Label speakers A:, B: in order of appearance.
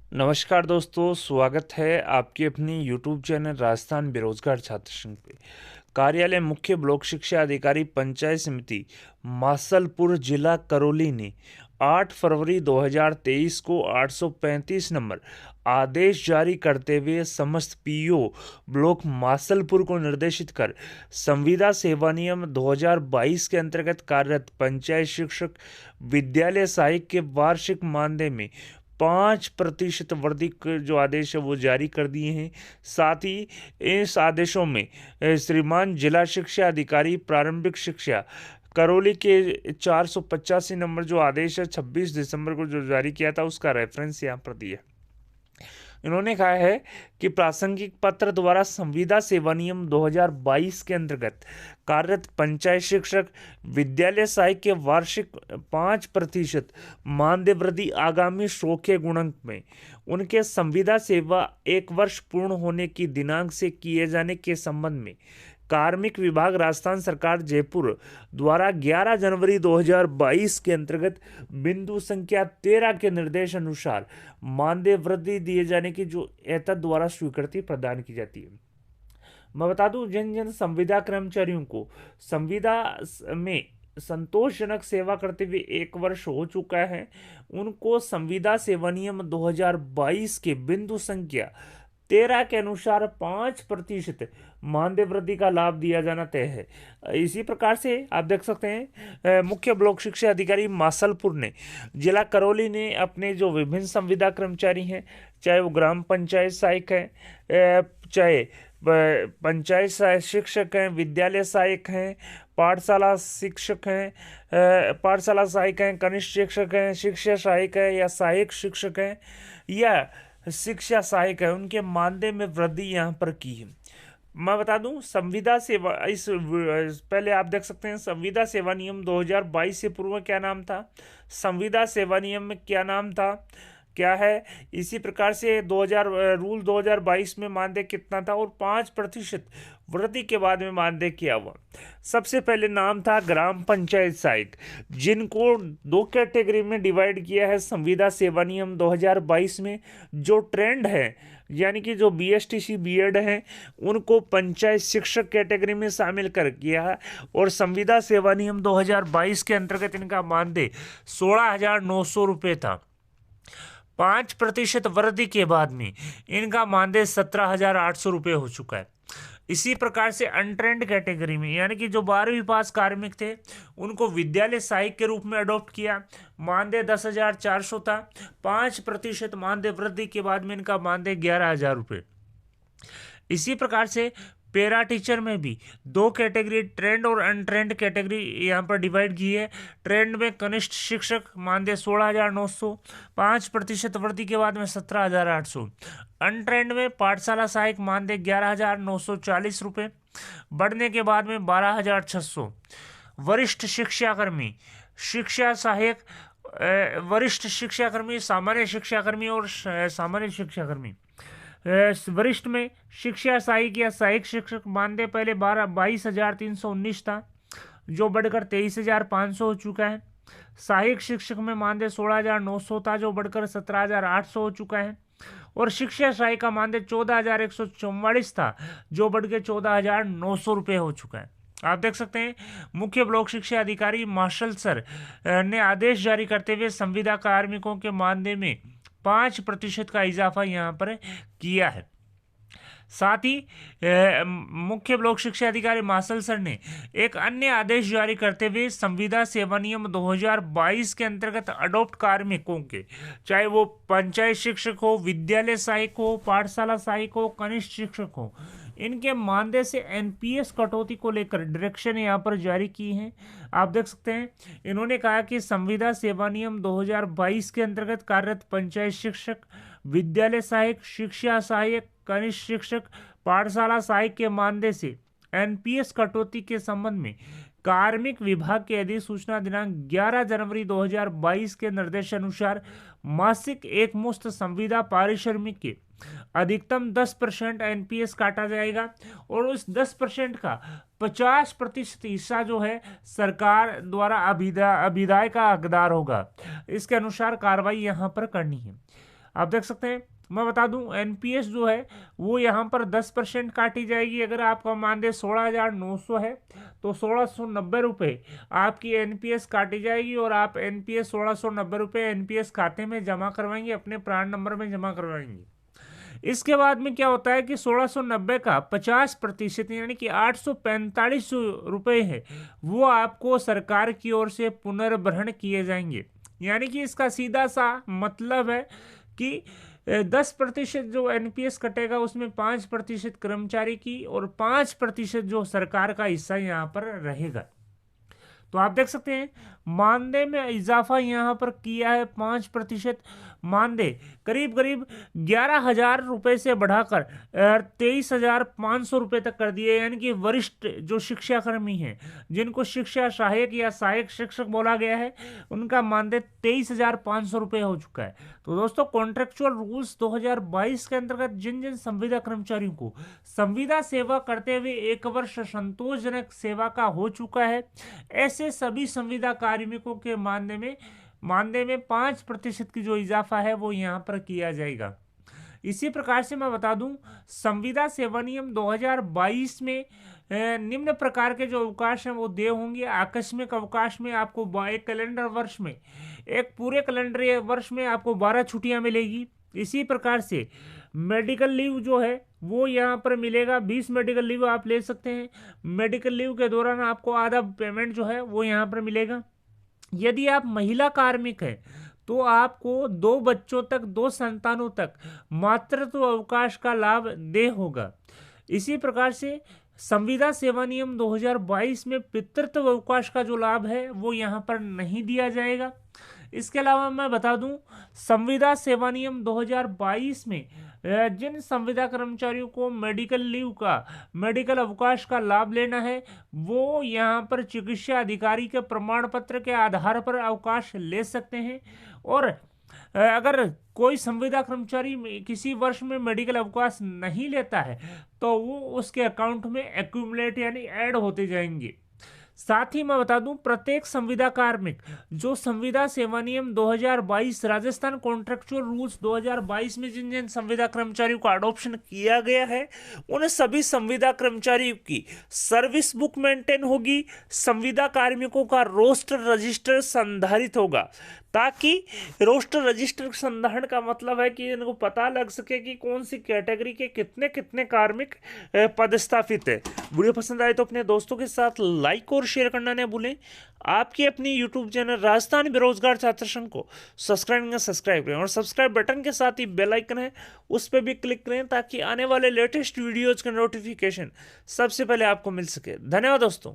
A: नमस्कार दोस्तों, स्वागत है आपके अपनी यूट्यूब चैनल राजस्थान बेरोजगार छात्र संघ पे। कार्यालय मुख्य ब्लॉक शिक्षा अधिकारी पंचायत समिति मासलपुर जिला करौली ने 8 फरवरी 2023 को 835 नंबर आदेश जारी करते हुए समस्त पीओ ब्लॉक मासलपुर को निर्देशित कर संविदा सेवा नियम 2022 के अंतर्गत कार्यरत पंचायत शिक्षक विद्यालय सहायक के वार्षिक मानदेय में 5% वृद्धि के जो आदेश है वो जारी कर दिए हैं। साथ ही इस आदेशों में श्रीमान जिला शिक्षा अधिकारी प्रारंभिक शिक्षा करौली के 485 नंबर जो आदेश है 26 दिसंबर को जो जारी किया था उसका रेफरेंस यहाँ पर दिया। इन्होंने कहा है कि प्रासंगिक पत्र द्वारा संविदा सेवा नियम 2022 के अंतर्गत कार्यरत पंचायत शिक्षक विद्यालय सहायक के वार्षिक 5% मानदेय वृद्धि आगामी 100 के गुणक में उनके संविदा सेवा 1 वर्ष पूर्ण होने की दिनांक से किए जाने के संबंध में कार्मिक विभाग राजस्थान सरकार जयपुर द्वारा 11 जनवरी 2022 के अंतर्गत बिंदु संख्या 13 के निर्देश अनुसार मानदेय वृद्धि दिए जाने की जो एतद द्वारा स्वीकृति प्रदान की जाती है। मैं बता दूं, जिन जिन संविदा कर्मचारियों को संविदा में संतोषजनक सेवा करते हुए 1 वर्ष हो चुका है, उनको संविदा सेवा नियम 2022 के बिंदु संख्या 13 के अनुसार 5% मानदेय वृद्धि का लाभ दिया जाना तय है। इसी प्रकार से आप देख सकते हैं मुख्य ब्लॉक शिक्षा अधिकारी मासलपुर ने जिला करौली ने अपने जो विभिन्न संविदा कर्मचारी हैं, चाहे वो ग्राम पंचायत सहायक हैं, चाहे पंचायत शिक्षक हैं, विद्यालय सहायक हैं, पाठशाला शिक्षक हैं, पाठशाला सहायक हैं, कनिष्ठ शिक्षक हैं, शिक्षा सहायक है या सहायक शिक्षक हैं या शिक्षा सहायक है, उनके मानदेय में वृद्धि यहाँ पर की है। मैं बता दूं, संविदा सेवा पहले आप देख सकते हैं संविदा सेवा नियम 2022 से पूर्व क्या नाम था, संविदा सेवा नियम में क्या नाम था, क्या है। इसी प्रकार से रूल 2022 में मानदेय कितना था और 5% वृद्धि के बाद में मानदेय किया हुआ। सबसे पहले नाम था ग्राम पंचायत सहायक, जिनको 2 कैटेगरी में डिवाइड किया है संविदा सेवा नियम 2022 में। जो ट्रेंड है यानी कि जो BSTC B.Ed हैं उनको पंचायत शिक्षक कैटेगरी में शामिल कर किया है और संविदा सेवा नियम 2022 के अंतर्गत इनका मानदेय 16,900 रुपये था। 5% वृद्धि के बाद में इनका मानदेय 17,800 रुपये हो चुका है। इसी प्रकार से अनट्रेंड कैटेगरी में यानी कि जो 12वीं पास कार्मिक थे उनको विद्यालय सहायक के रूप में अडॉप्ट किया, मानदेय 10,400 था। 5% मानदेय वृद्धि के बाद में इनका मानदेय 11,000 रुपये। इसी प्रकार से पैरा टीचर में भी 2 कैटेगरी ट्रेंड और अनट्रेंड कैटेगरी यहाँ पर डिवाइड की है। ट्रेंड में कनिष्ठ शिक्षक मानदेय 16,900, 5% वृद्धि के बाद में 17,800। अनट्रेंड में पाठशाला सहायक मानदेय 11,940 रुपये, बढ़ने के बाद में 12,600। वरिष्ठ शिक्षाकर्मी शिक्षा सहायक, वरिष्ठ शिक्षाकर्मी, सामान्य शिक्षाकर्मी और सामान्य शिक्षाकर्मी। वरिष्ठ में शिक्षा सहायक या सहायक शिक्षक मानदेय पहले 22,319 था जो बढ़कर 23,500 हो चुका है। सहायक शिक्षक में मानदेय 16,900 था जो बढ़कर 17,800 हो चुका है और शिक्षा सहायक का मानदेय 14,144 था जो बढ़ के 14,900 रुपये हो चुका है। आप देख सकते हैं मुख्य ब्लॉक शिक्षा अधिकारी मार्शल सर ने आदेश जारी करते हुए संविदा कार्मिकों के मानदेय में 5% का इजाफा यहाँ पर किया है। साथ ही मुख्य ब्लॉक शिक्षा अधिकारी मार्शल सर ने एक अन्य आदेश जारी करते हुए संविदा सेवा नियम 2022 के अंतर्गत अडॉप्ट कार्मिकों के, चाहे वो पंचायत शिक्षक हो, विद्यालय सहायक हो, पाठशाला सहायक हो, कनिष्ठ शिक्षक हो, इनके मानदेय से NPS कटौती को लेकर डायरेक्शन यहाँ पर जारी की है। आप देख सकते हैं इन्होंने कहा कि संविदा सेवा नियम 2022 के अंतर्गत कार्यरत पंचायत शिक्षक, विद्यालय सहायक, शिक्षा सहायक, कनिष्ठ शिक्षक, पाठशाला सहायक के मानदेय से NPS कटौती के संबंध में कार्मिक विभाग के अधिसूचना दिनांक 11 जनवरी 2022 के निर्देशानुसार मासिक एकमुश्त संविदा पारिश्रमिक के अधिकतम 10% NPS काटा जाएगा और उस 10% का 50% हिस्सा जो है सरकार द्वारा अभिदाय का हकदार होगा। इसके अनुसार कार्रवाई यहाँ पर करनी है। आप देख सकते हैं। मैं बता दूं एनपीएस जो है वो यहाँ पर 10% काटी जाएगी। अगर आपका मानदेय 16,900 है तो 1690 रुपये आपकी एनपीएस काटी जाएगी और आप एनपीएस 1690 रुपये एनपीएस खाते में जमा करवाएंगे, अपने प्राण नंबर में जमा करवाएंगे। इसके बाद में क्या होता है कि 1690 का 50% यानी कि 845 रुपये है वो आपको सरकार की ओर से पुनर्ग्रहण किए जाएंगे। यानी कि इसका सीधा सा मतलब है कि 10% जो एनपीएस कटेगा उसमें 5% कर्मचारी की और 5% जो सरकार का हिस्सा यहाँ पर रहेगा। तो आप देख सकते हैं मानदेय में इजाफा यहाँ पर किया है 5%। मानदेय करीब करीब 11,000 रुपये से बढ़ाकर 23,500 रुपये तक कर दिए। यानी कि वरिष्ठ जो शिक्षाकर्मी हैं जिनको शिक्षा सहायक या सहायक शिक्षक बोला गया है उनका मानदेय 23,500 रुपये हो चुका है। तो दोस्तों कॉन्ट्रेक्चुअल रूल्स 2022 के अंतर्गत जिन जिन संविदा कर्मचारियों को संविदा सेवा करते हुए 1 वर्ष संतोषजनक सेवा का हो चुका है ऐसे सभी संविदा कार्मिकों के मानदेय में 5% की जो इजाफा है वो यहाँ पर किया जाएगा। इसी प्रकार से मैं बता दूं संविदा सेवा नियम 2022 में निम्न प्रकार के जो अवकाश हैं वो देय होंगे। आकस्मिक अवकाश में आपको एक कैलेंडर वर्ष में, एक पूरे कैलेंडर वर्ष में आपको 12 छुट्टियां मिलेगी। इसी प्रकार से मेडिकल लीव जो है वो यहाँ पर मिलेगा, 20 मेडिकल लीव आप ले सकते हैं। मेडिकल लीव के दौरान आपको आधा पेमेंट जो है वो यहाँ पर मिलेगा। यदि आप महिला कार्मिक हैं तो आपको 2 बच्चों तक, 2 संतानों तक मातृत्व अवकाश का लाभ देय होगा। इसी प्रकार से संविदा सेवा नियम 2022 में पितृत्व अवकाश का जो लाभ है वो यहाँ पर नहीं दिया जाएगा। इसके अलावा मैं बता दूं संविदा सेवा नियम 2022 में जिन संविदा कर्मचारियों को मेडिकल अवकाश का लाभ लेना है वो यहाँ पर चिकित्सा अधिकारी के प्रमाण पत्र के आधार पर अवकाश ले सकते हैं। और अगर कोई संविदा कर्मचारी किसी वर्ष में मेडिकल अवकाश नहीं लेता है तो वो उसके अकाउंट में एक्यूमुलेट यानी ऐड होते जाएंगे। साथ ही मैं बता दूं प्रत्येक संविदा कार्मिक जो संविदा सेवा नियम 2022 राजस्थान कॉन्ट्रेक्चुअल रूल्स 2022 में जिन जिन संविदा कर्मचारियों का अडॉप्शन किया गया है उन सभी संविदा कर्मचारियों की सर्विस बुक मेंटेन होगी। संविदा कार्मिकों का रोस्टर रजिस्टर संधारित होगा ताकि रोस्टर रजिस्टर संधारण का मतलब है कि इनको पता लग सके कि कौन सी कैटेगरी के कितने कितने कार्मिक पदस्थापित है। वीडियो पसंद आए तो अपने दोस्तों के साथ लाइक और शेयर करना न भूलें। आपकी अपनी यूट्यूब चैनल राजस्थान बेरोजगार छात्र संघ को सब्सक्राइब करें और सब्सक्राइब बटन के साथ ही बेल आइकन है उस पर भी क्लिक करें ताकि आने वाले लेटेस्ट वीडियोज का नोटिफिकेशन सबसे पहले आपको मिल सके। धन्यवाद दोस्तों।